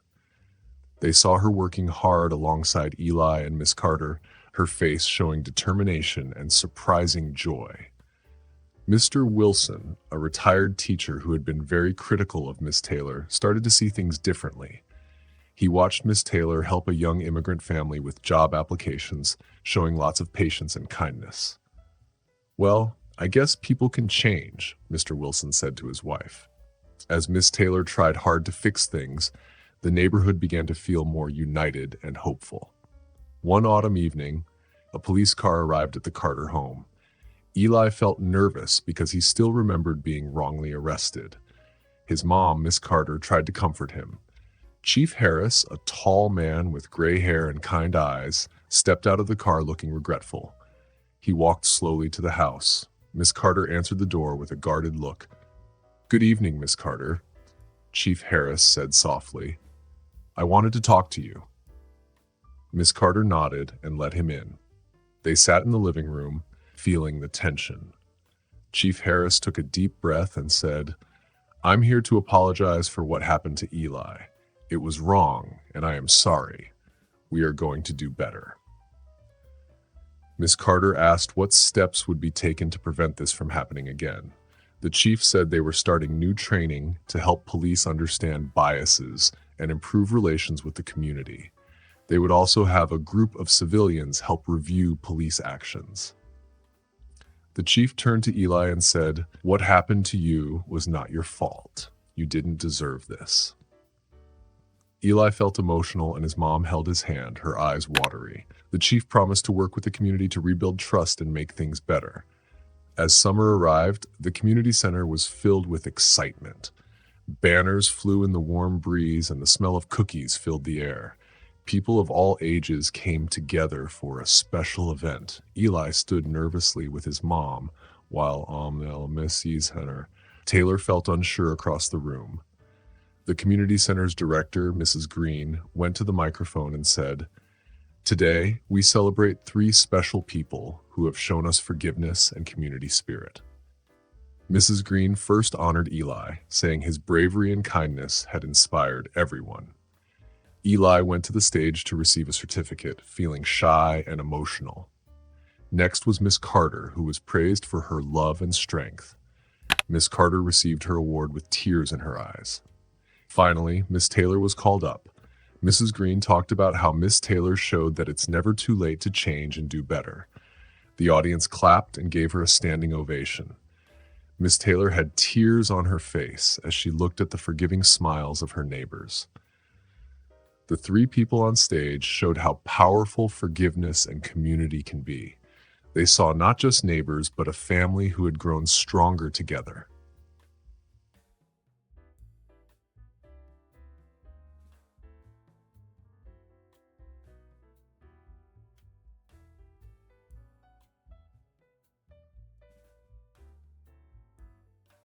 They saw her working hard alongside Eli and Miss Carter, her face showing determination and surprising joy. Mr. Wilson, a retired teacher who had been very critical of Miss Taylor, started to see things differently. He watched Miss Taylor help a young immigrant family with job applications, showing lots of patience and kindness. "Well, I guess people can change," Mr. Wilson said to his wife. As Miss Taylor tried hard to fix things, the neighborhood began to feel more united and hopeful. One autumn evening, a police car arrived at the Carter home. Eli felt nervous because he still remembered being wrongly arrested. His mom, Miss Carter, tried to comfort him. Chief Harris, a tall man with gray hair and kind eyes, stepped out of the car looking regretful. He walked slowly to the house. Miss Carter answered the door with a guarded look. "Good evening, Miss Carter," Chief Harris said softly. "I wanted to talk to you." Miss Carter nodded and let him in. They sat in the living room, feeling the tension. Chief Harris took a deep breath and said, "I'm here to apologize for what happened to Eli. It was wrong, and I am sorry. We are going to do better." Miss Carter asked what steps would be taken to prevent this from happening again. The chief said they were starting new training to help police understand biases and improve relations with the community. They would also have a group of civilians help review police actions. The chief turned to Eli and said, "What happened to you was not your fault. You didn't deserve this." Eli felt emotional and his mom held his hand, her eyes watery. The chief promised to work with the community to rebuild trust and make things better. As summer arrived, the community center was filled with excitement. Banners flew in the warm breeze and the smell of cookies filled the air. People of all ages came together for a special event. Eli stood nervously with his mom, while Mrs. Henner Taylor felt unsure across the room. The community center's director, Mrs. Green, went to the microphone and said, Today, we celebrate three special people who have shown us forgiveness and community spirit. Mrs. Green first honored Eli, saying his bravery and kindness had inspired everyone. Eli went to the stage to receive a certificate, feeling shy and emotional. Next was Miss Carter, who was praised for her love and strength. Miss Carter received her award with tears in her eyes. Finally, Miss Taylor was called up. Mrs. Green talked about how Miss Taylor showed that it's never too late to change and do better. The audience clapped and gave her a standing ovation. Miss Taylor had tears on her face as she looked at the forgiving smiles of her neighbors. The three people on stage showed how powerful forgiveness and community can be. They saw not just neighbors, but a family who had grown stronger together.